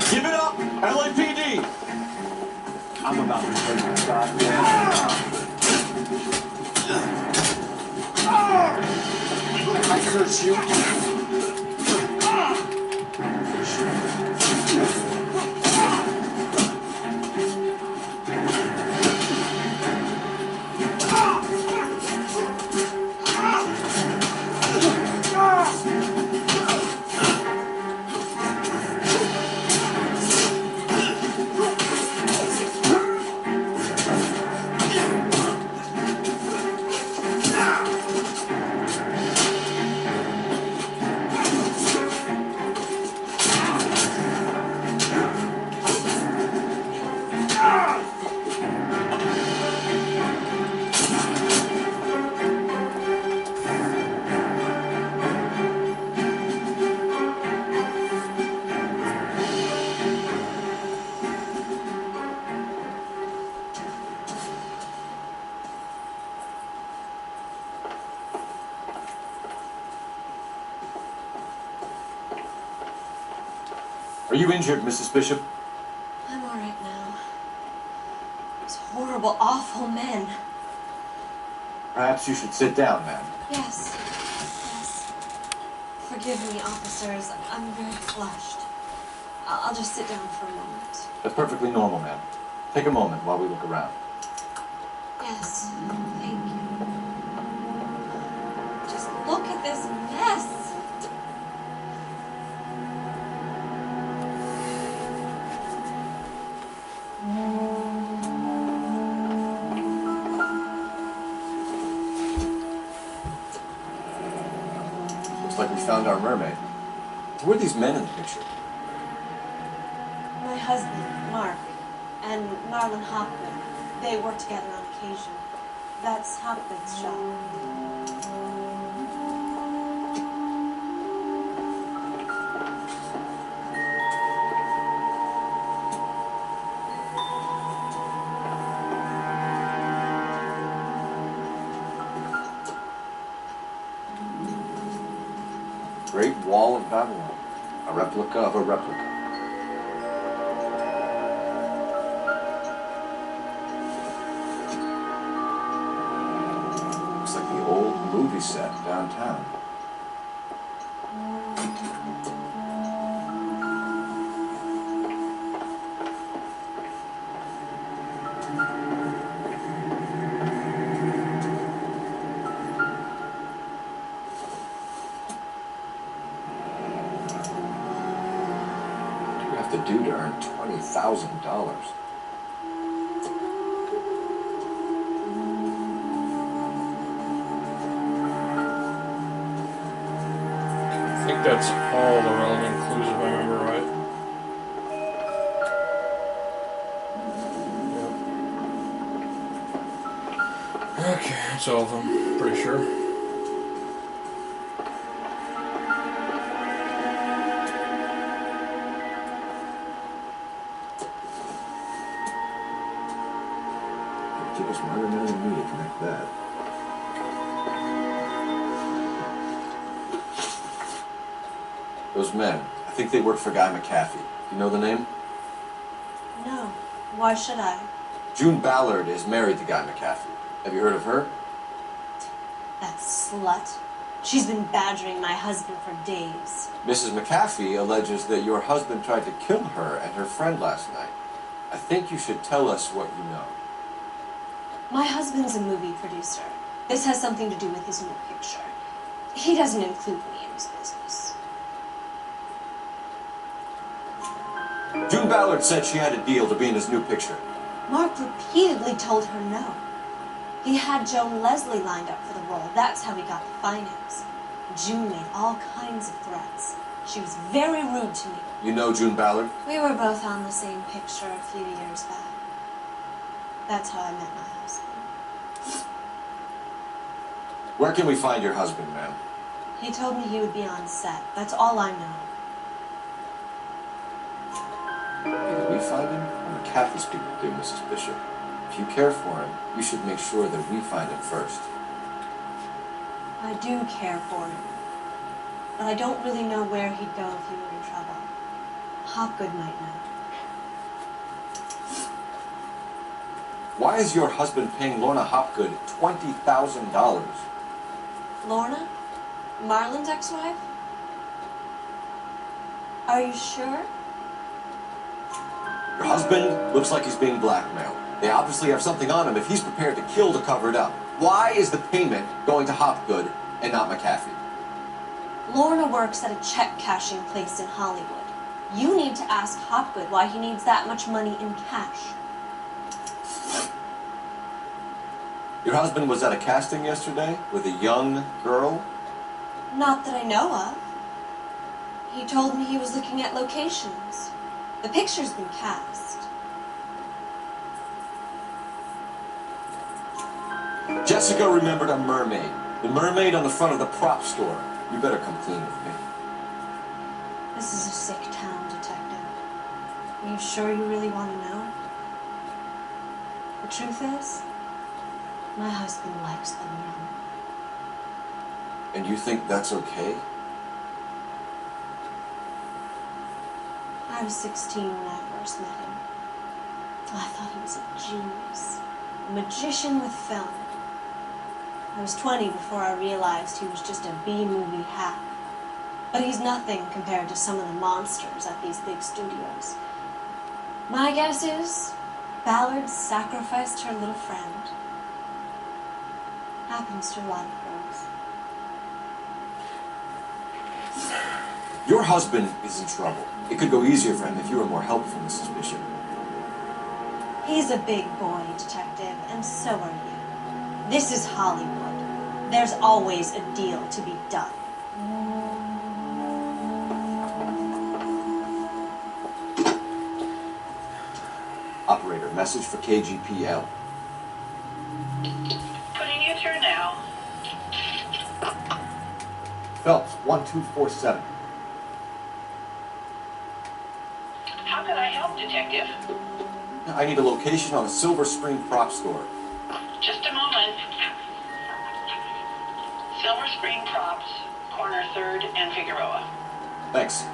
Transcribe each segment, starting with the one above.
Give it up, LAPD! I'm about to take this I search you. Are you injured, Mrs. Bishop? I'm all right now. Those horrible, awful men. Perhaps you should sit down, ma'am. Yes. Yes. Forgive me, officers. I'm very flushed. I'll just sit down for a moment. That's perfectly normal, ma'am. Take a moment while we look around. Yes. Thank you. Just look at this mess. Looks like we found our mermaid. Who are these men in the picture? My husband, Mark, and Marlon Hopgood. They work together on occasion. That's Hopgood's shop. Great Wall of Babylon. A replica of a replica. Looks like the old movie set downtown. To do to earn $20,000. I think that's all the relevant clues, if I remember right. Yep. Okay, that's all of them, pretty sure. Took us more than me to connect that. Those men, I think they work for Guy McAfee. You know the name? No. Why should I? June Ballard is married to Guy McAfee. Have you heard of her? That slut. She's been badgering my husband for days. Mrs. McAfee alleges that your husband tried to kill her and her friend last night. I think you should tell us what you know. My husband's a movie producer. This has something to do with his new picture. He doesn't include me in his business. June Ballard said she had a deal to be in his new picture. Mark repeatedly told her no. He had Joan Leslie lined up for the role. That's how he got the finance. June made all kinds of threats. She was very rude to me. You know June Ballard? We were both on the same picture a few years back. That's how I met my husband. Where can we find your husband, ma'am? He told me he would be on set. That's all I know. Can we find him? Or McAfee's people do, Mrs. Bishop. If you care for him, you should make sure that we find him first. I do care for him. but I don't really know where he'd go if he were in trouble. Hopgood might know. Why is your husband paying Lorna Hopgood $20,000? Lorna? Marlon's ex-wife? Are you sure? Your husband looks like he's being blackmailed. They obviously have something on him if he's prepared to kill to cover it up. Why is the payment going to Hopgood and not McAfee? Lorna works at a check-cashing place in Hollywood. You need to ask Hopgood why he needs that much money in cash. Your husband was at a casting yesterday with a young girl? Not that I know of. He told me he was looking at locations. The picture's been cast. Jessica remembered a mermaid. The mermaid on the front of the prop store. You better come clean with me. This is a sick town, Detective. Are you sure you really want to know? The truth is, my husband likes them young. And you think that's okay? I was 16 when I first met him. I thought he was a genius, a magician with film. I was 20 before I realized he was just a B-movie hack. But he's nothing compared to some of the monsters at these big studios. My guess is Ballard sacrificed her little friend. Happens to a lot of girls. Your husband is in trouble. It could go easier for him if you were more helpful, Mrs. Bishop. He's a big boy, Detective, and so are you. This is Hollywood. There's always a deal to be done. Operator, message for KGPL. Putting you through now. Phelps, 1247. How can I help, Detective? I need a location on a Silver Spring prop store. Just a moment. Silver Spring Props, corner 3rd and Figueroa. Thanks.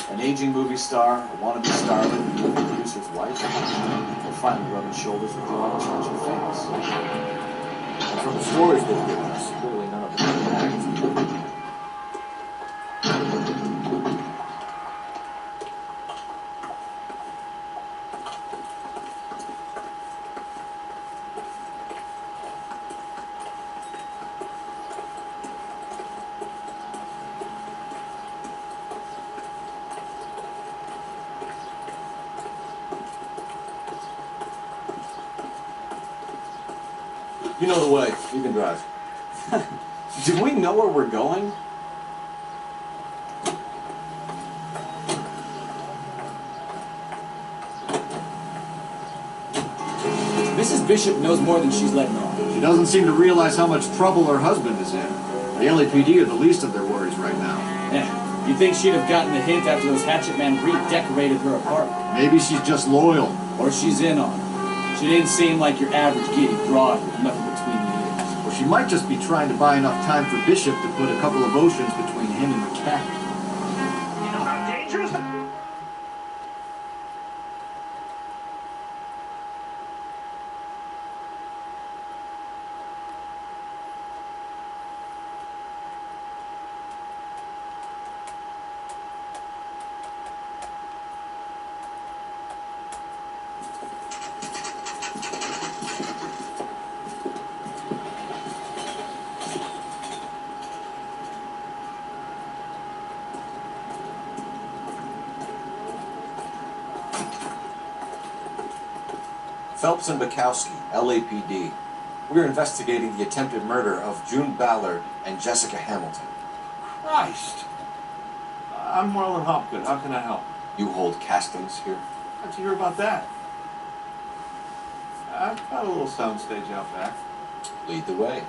An aging movie star, a wannabe starlet, a producer's wife, will finally rubbing shoulders with the all-changing famous. And from the stories they've given us, clearly none of them are act. You know the way. You can drive. Do we know where we're going? Mrs. Bishop knows more than she's letting on. She doesn't seem to realize how much trouble her husband is in. The LAPD are the least of their worries right now. Yeah, you'd think she'd have gotten the hint after those hatchet men redecorated her apartment. Maybe she's just loyal. Or she's in on it. She didn't seem like your average giddy broad with nothing between the ears. Or she might just be trying to buy enough time for Bishop to put a couple of oceans between him and the cat. You know how dangerous? Phelps and Bukowski, LAPD. We're investigating the attempted murder of June Ballard and Jessica Hamilton. Christ! I'm Marlon Hopgood. How can I help? You hold castings here? How'd you hear about that? I've got a little soundstage out back. Lead the way.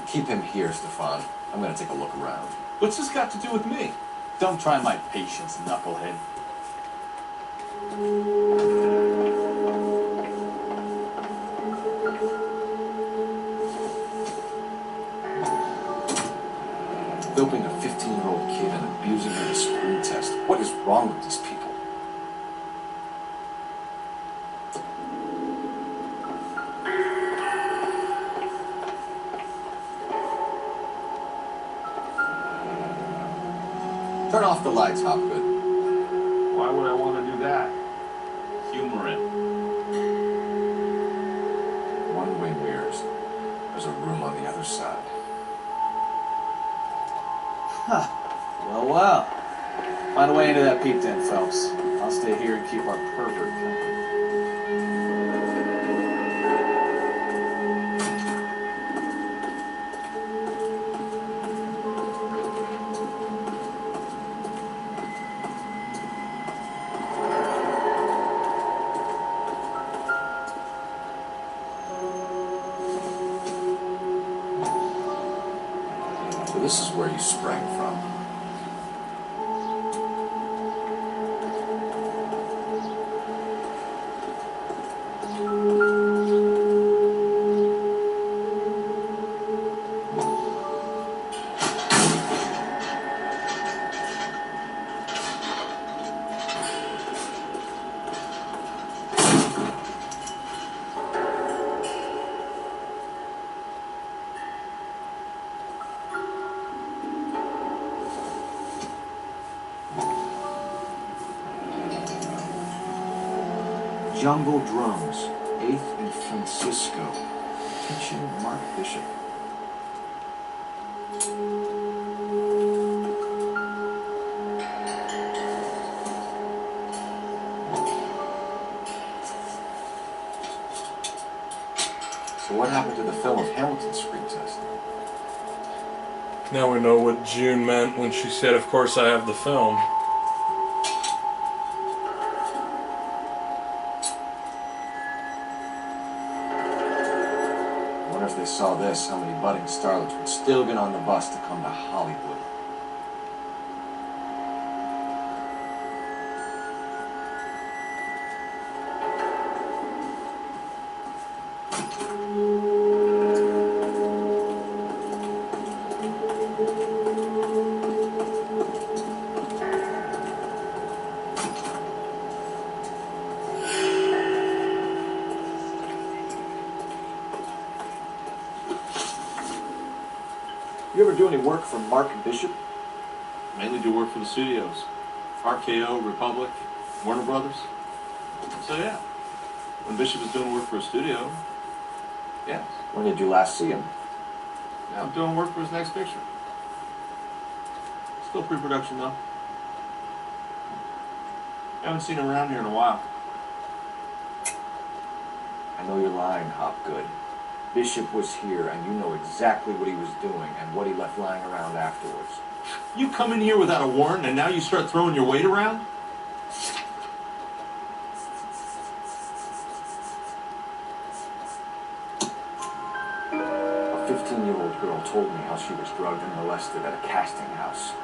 Keep him here, Stefan. I'm gonna take a look around. What's this got to do with me? Don't try my patience, knucklehead. Doping a 15-year-old kid and abusing her in a screen test. What is wrong with these people? Turn off the lights, Hopgood. Why would I want to do that? Humor it. One-way mirrors. There's a room on the other side. Well, well. Find a way into that peep den, Phelps. I'll stay here and keep our pervert company. So this is where you sprang from. Jungle Drums, 8th and Francisco. Attention, Mark Bishop. So what happened to the film of Hamilton's screen test? Now we know what June meant when she said, "Of course I have the film." I wonder if they saw this, how many budding starlets would still get on the bus to come to Hollywood. You ever do any work for Mark Bishop? Mainly do work for the studios. RKO, Republic, Warner Brothers. So yeah, when Bishop is doing work for a studio, yes. When did you last see him? Now I'm doing work for his next picture. Still pre-production though. Haven't seen him around here in a while. I know you're lying, Hopgood. Bishop was here, and you know exactly what he was doing and what he left lying around afterwards. You come in here without a warrant and now you start throwing your weight around? A 15-year-old girl told me how she was drugged and molested at a casting house.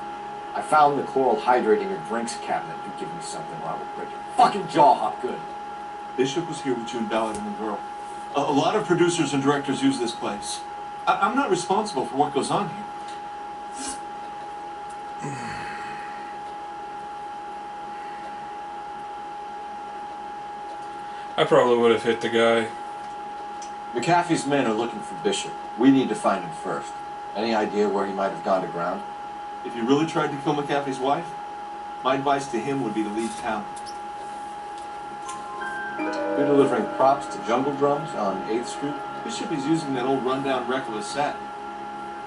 I found the chloral hydrate in your drinks cabinet. You give me something or I will break your fucking jaw, Hopgood. Bishop was here with June Ballard and the girl. A lot of producers and directors use this place. I'm not responsible for what goes on here. I probably would have hit the guy. McAfee's men are looking for Bishop. We need to find him first. Any idea where he might have gone to ground? If you really tried to kill McAfee's wife, my advice to him would be to leave town. You're delivering props to Jungle Drums on 8th Street? Bishop is using that old rundown wreck of a set.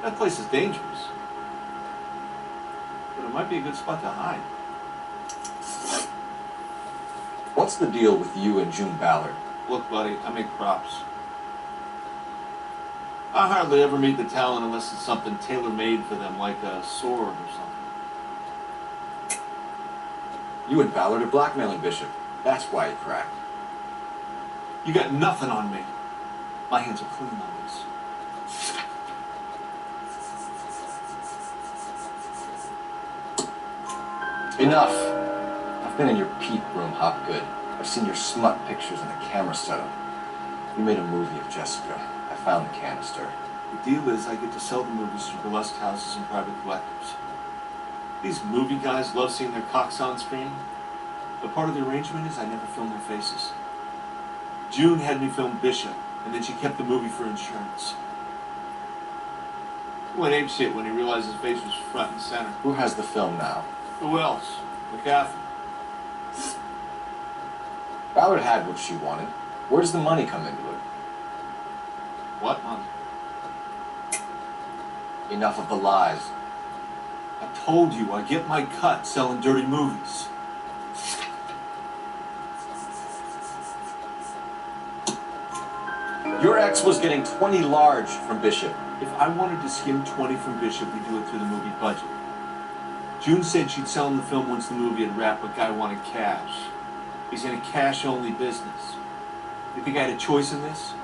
That place is dangerous. But it might be a good spot to hide. What's the deal with you and June Ballard? Look, buddy, I make props. I hardly ever meet the talent unless it's something tailor-made for them, like a sword or something. You and Ballard are blackmailing Bishop. That's why he cracked. You got nothing on me. My hands are clean on this. Enough. I've been in your peep room, Hopgood. I've seen your smut pictures in the camera setup. You made a movie of Jessica. I found the canister. The deal is I get to sell the movies to burlesque houses and private collectors. These movie guys love seeing their cocks on screen, but part of the arrangement is I never film their faces. June had me film Bishop, and then she kept the movie for insurance. He went apeshit when he realized his face was front and center. Who has the film now? Who else? McCaffrey. Ballard had what she wanted. Where does the money come into it? What money? Enough of the lies. I told you I get my cut selling dirty movies. Your ex was getting 20 large from Bishop. If I wanted to skim 20 from Bishop, we'd do it through the movie budget. June said she'd sell him the film once the movie had wrapped, but Guy wanted cash. He's in a cash-only business. You think I had a choice in this?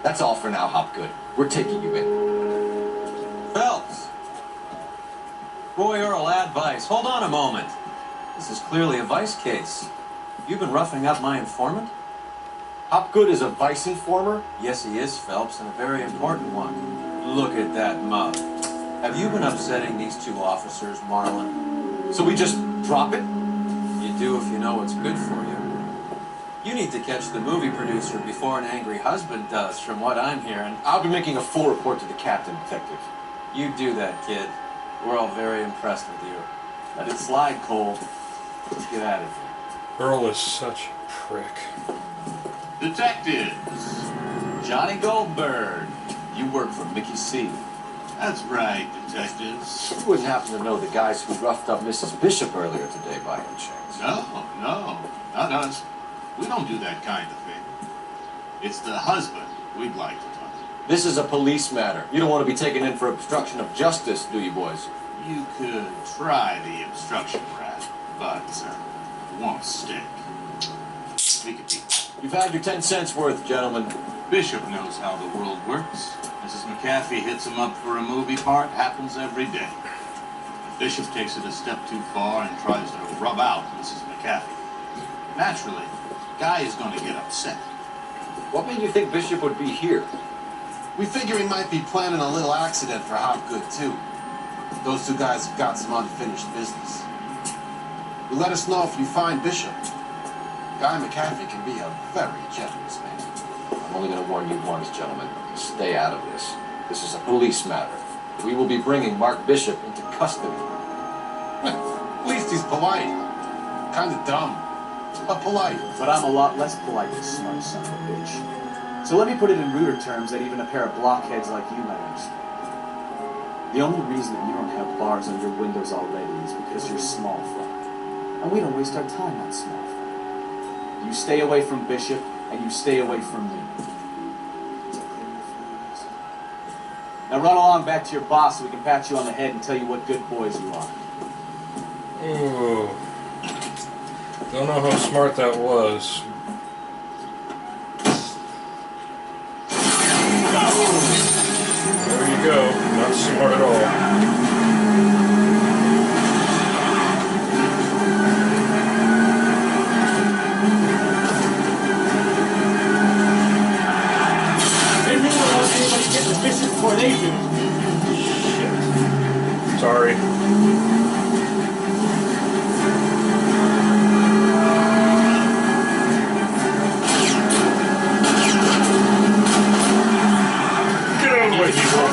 That's all for now, Hopgood. We're taking you in. Phelps! Royal advice. Hold on a moment. This is clearly a vice case. You've been roughing up my informant? Hopgood is a vice informer? Yes, he is, Phelps, and a very important one. Look at that mug. Have you been upsetting these two officers, Marlon? So we just drop it? You do if you know what's good for you. You need to catch the movie producer before an angry husband does, from what I'm hearing. I'll be making a full report to the captain, detective. You do that, kid. We're all very impressed with you. Let it slide, Cole. Let's get out of here. Earl is such a prick. Detectives. Johnny Goldberg. You work for Mickey C. That's right, detectives. You wouldn't happen to know the guys who roughed up Mrs. Bishop earlier today by any chance? No, not us. We don't do that kind of thing. It's the husband we'd like to talk to. This is a police matter. You don't want to be taken in for obstruction of justice, do you, boys? You could try the obstruction rat, but it won't stick. We could be. You've had your 10 cents worth, gentlemen. Bishop knows how the world works. Mrs. McAfee hits him up for a movie part. Happens every day. Bishop takes it a step too far and tries to rub out Mrs. McAfee. Naturally, Guy is going to get upset. What made you think Bishop would be here? We figure he might be planning a little accident for Hopgood, too. Those two guys have got some unfinished business. You let us know if you find Bishop. Guy McAfee can be a very generous man. I'm only going to warn you once, gentlemen. Stay out of this. This is a police matter. We will be bringing Mark Bishop into custody. At least he's polite. Kind of dumb, but polite. But I'm a lot less polite than smart son of a bitch. So let me put it in ruder terms that even a pair of blockheads like you might understand. The only reason that you don't have bars on your windows already is because you're small fry. And we don't waste our time on small fry. You stay away from Bishop, and you stay away from me. Now run along back to your boss so we can pat you on the head and tell you what good boys you are. Ooh. Don't know how smart that was. There you go. Not smart at all. Before they do. Shit. Sorry. Get out of the way, people.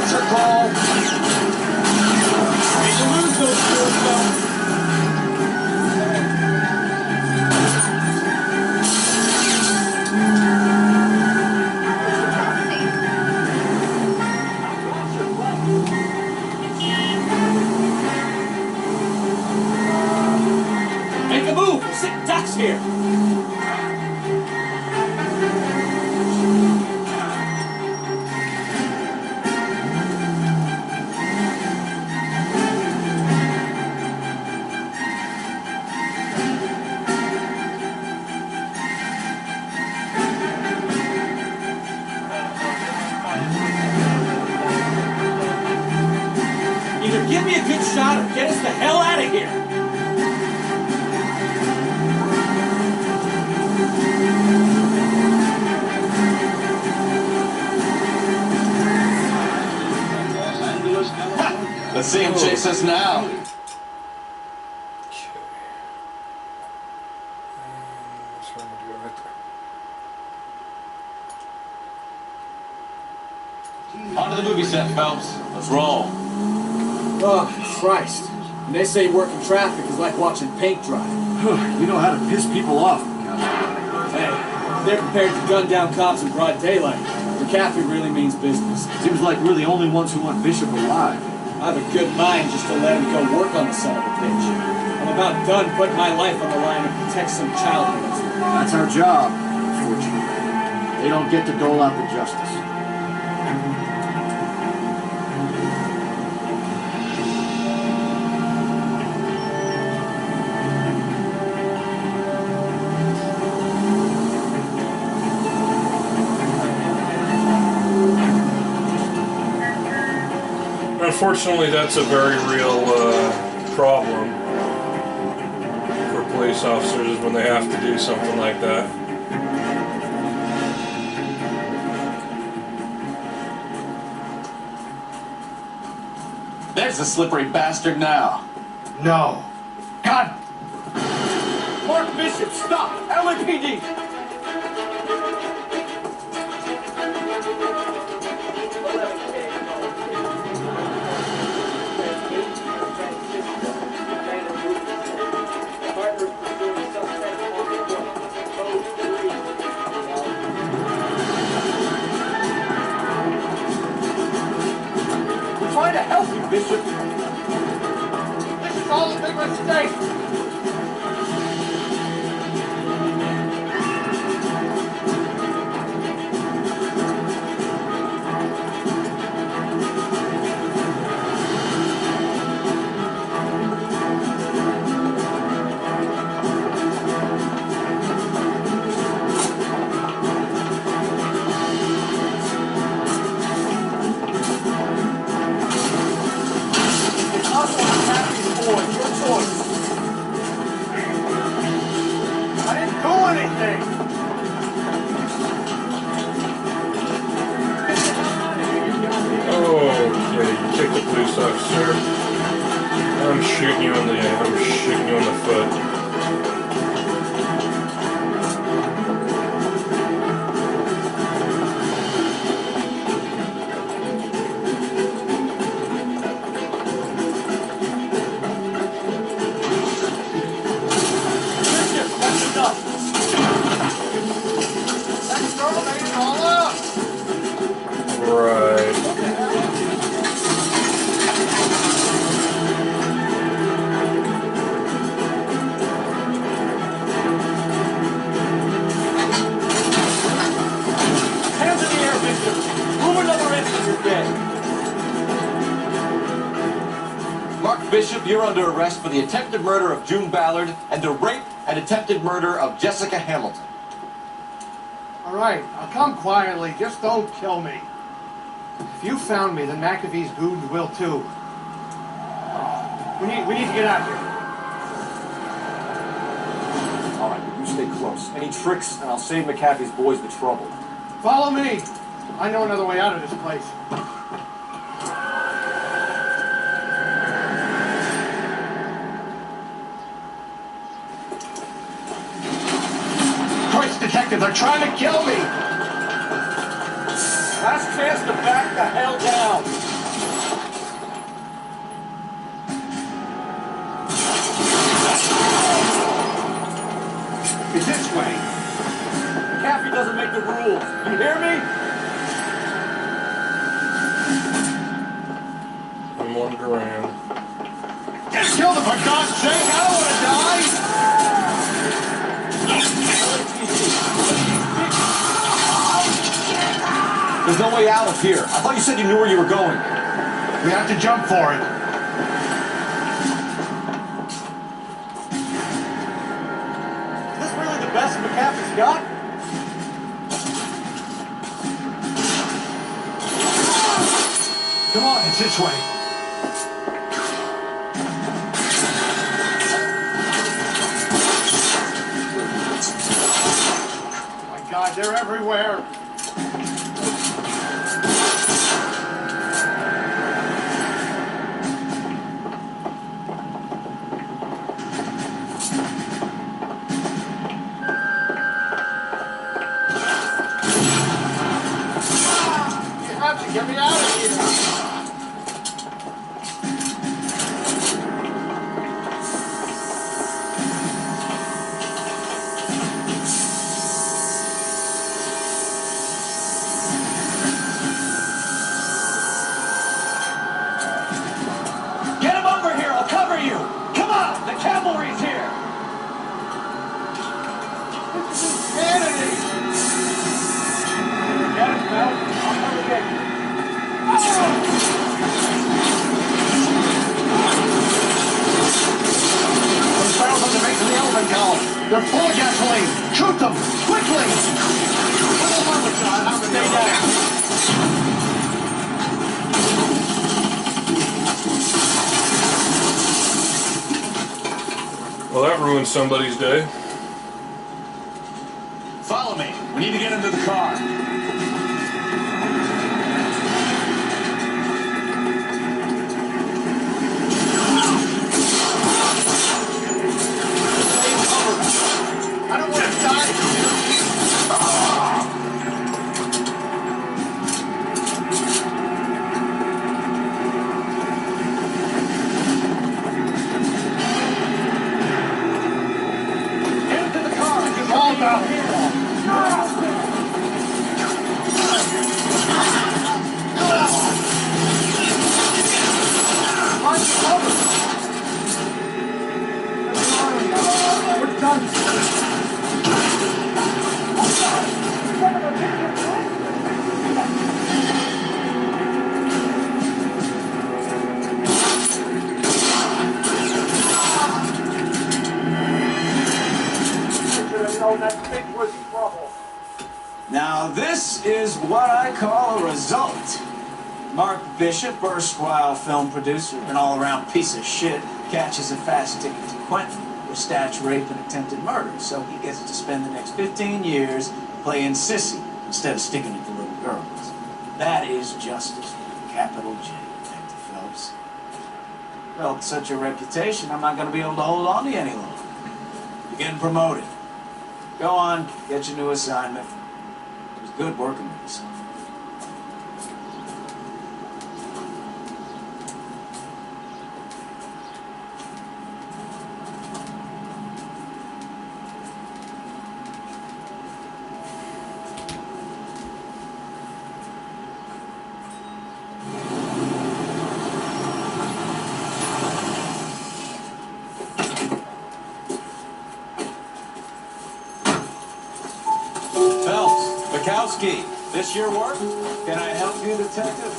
On to the movie set, Phelps. Let's roll. Oh, Christ. And they say working traffic is like watching paint dry. You know how to piss people off. Hey, they're prepared to gun down cops in broad daylight. McAfee really means business. Seems like we're the only ones who want Bishop alive. I have a good mind just to let him go work on the son of a bitch. I'm about done putting my life on the line to protect some child molester. That's our job, unfortunately. They don't get to dole out the justice. Unfortunately, that's a very real problem for police officers when they have to do something like that. There's the slippery bastard now. No. God! Mark Bishop, stop! LAPD! We're trying to help you, Bishop. This is all a big mistake. I'm shooting you in the foot. Bishop, you're under arrest for the attempted murder of June Ballard and the rape and attempted murder of Jessica Hamilton. All right, I'll come quietly. Just don't kill me. If you found me, then McAfee's goons will too. We need to get out of here. All right, you stay close. Any tricks, and I'll save McAfee's boys the trouble. Follow me. I know another way out of this place. Detective, they're trying to kill me! Last chance to back the hell down! It's this way. McAfee doesn't make the rules. You hear me? I'm wandering around. Just kill them, for God's sake! I don't want to die! There's no way out of here. I thought you said you knew where you were going. We have to jump for it. Is this really the best McAfee's got? Come on, it's this way. Oh my God, they're everywhere. Get me out of here! Get him over here! I'll cover you! Come on! The cavalry's here! Insanity! Get it, Mel. I'll never get you. Those barrels on the base of the elephant column. They're full of gasoline. Shoot them! Quickly! Stay down. Well, that ruined somebody's day. Follow me. We need to get into the car. I don't want to die. Get into the car. It's all about here. We're done. Now this is what I call a result. Mark Bishop, erstwhile film producer, an all-around piece of shit, catches a fast ticket to Quentin for statutory rape and attempted murder, so he gets to spend the next 15 years playing sissy instead of sticking it to little girls. That is justice with a capital J, Detective Phelps. Well, such a reputation, I'm not going to be able to hold on to you any longer. You're getting promoted. Go on, get your new assignment. It was good working with you, son. This your work? Can I help you, Detective?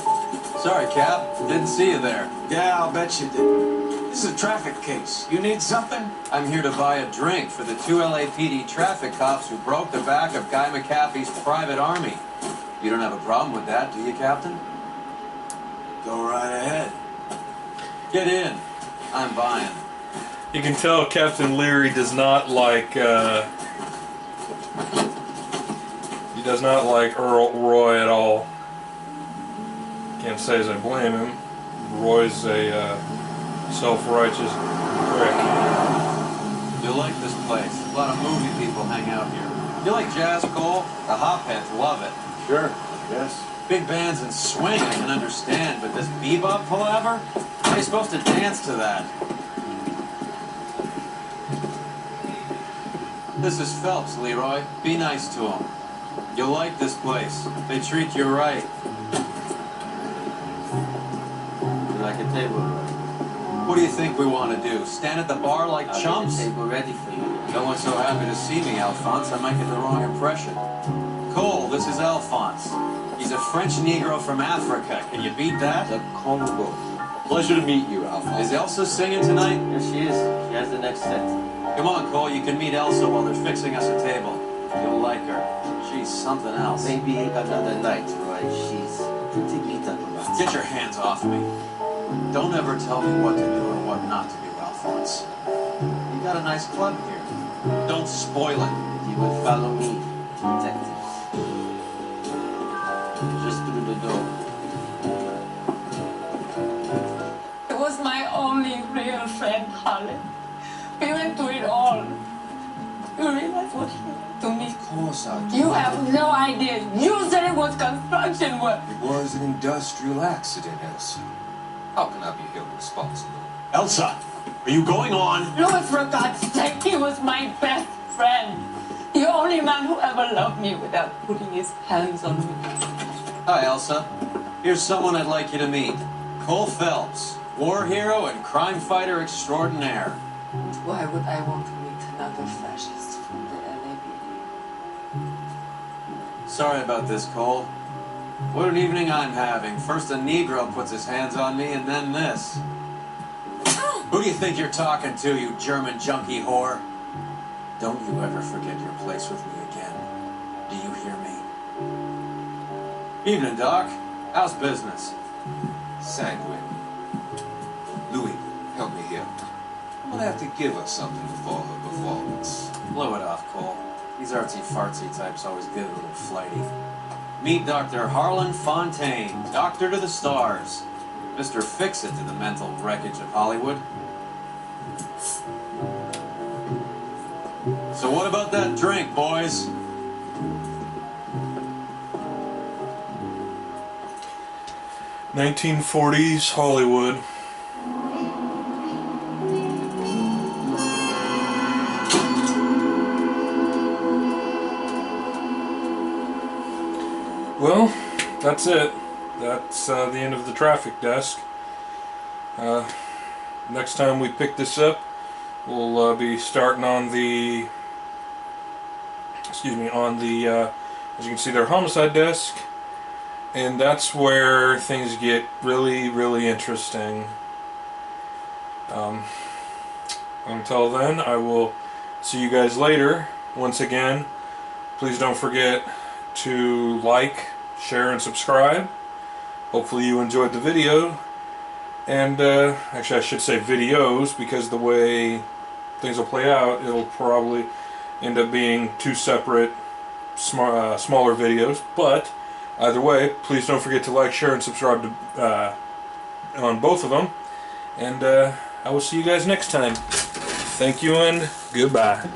Sorry, Cap. Didn't see you there. Yeah, I'll bet you did. This is a traffic case. You need something? I'm here to buy a drink for the 2 LAPD traffic cops who broke the back of Guy McAfee's private army. You don't have a problem with that, do you, Captain? Go right ahead. Get in. I'm buying. You can tell Captain Leary does not like, he does not like Earl Roy at all. Can't say as I blame him. Roy's a self-righteous prick. You'll like this place. A lot of movie people hang out here. You like jazz, Cole? The hopheads love it. Sure, yes. Big bands and swing I can understand, but this bebop palaver? How are you supposed to dance to that? This is Phelps, Leroy. Be nice to him. You'll like this place. They treat you right. You like a table? What do you think we want to do? Stand at the bar like I'll chumps? get the table ready for you. No one's so happy to see me, Alphonse. I might get the wrong impression. Cole, this is Alphonse. He's a French Negro from Africa. Can you beat that? The Congo. Pleasure to meet you, Alphonse. Is Elsa singing tonight? Yes, she is. She has the next set. Come on, Cole. You can meet Elsa while they're fixing us a table. You'll like her. She's something else. Maybe another night, right? She's pretty beat up about it. Get your hands off me. Don't ever tell me what to do or what not to do, Alphonse. You got a nice club here. Don't spoil it. You will follow me, detective. Just through the door. He was my only real friend, Harlan. We went through it all. You realize what he did to me? course I do. You have no idea. You said it was construction work. It was an industrial accident, Elsa. How can I be held responsible? Elsa, are you going on? Louis, for God's sake, he was my best friend. The only man who ever loved me without putting his hands on me. Hi, Elsa. Here's someone I'd like you to meet. Cole Phelps, war hero and crime fighter extraordinaire. Why would I want to meet another fascist from the LAPD? Sorry about this, Cole. What an evening I'm having. First a Negro puts his hands on me, and then this. Who do you think you're talking to, you German junkie whore? Don't you ever forget your place with me again. Do you hear me? Evening, Doc. How's business? Sanguine. Louis, help me here. I'm gonna have to give her something before her performance. Blow it off, Cole. These artsy-fartsy types always get a little flighty. Meet Dr. Harlan Fontaine, doctor to the stars. Mr. Fix-It to the mental wreckage of Hollywood. So what about that drink, boys? "1940s Hollywood." Well, that's it. That's the end of the traffic desk. Next time we pick this up, we'll be starting on the, as you can see, their homicide desk, and that's where things get really, really interesting. Until then, I will see you guys later. Once again, please don't forget to like, share, and subscribe. Hopefully you enjoyed the video. And actually I should say videos, because the way things will play out, it'll probably end up being two separate smaller videos. But either way, please don't forget to like, share, and subscribe to, on both of them. And I will see you guys next time. Thank you and goodbye.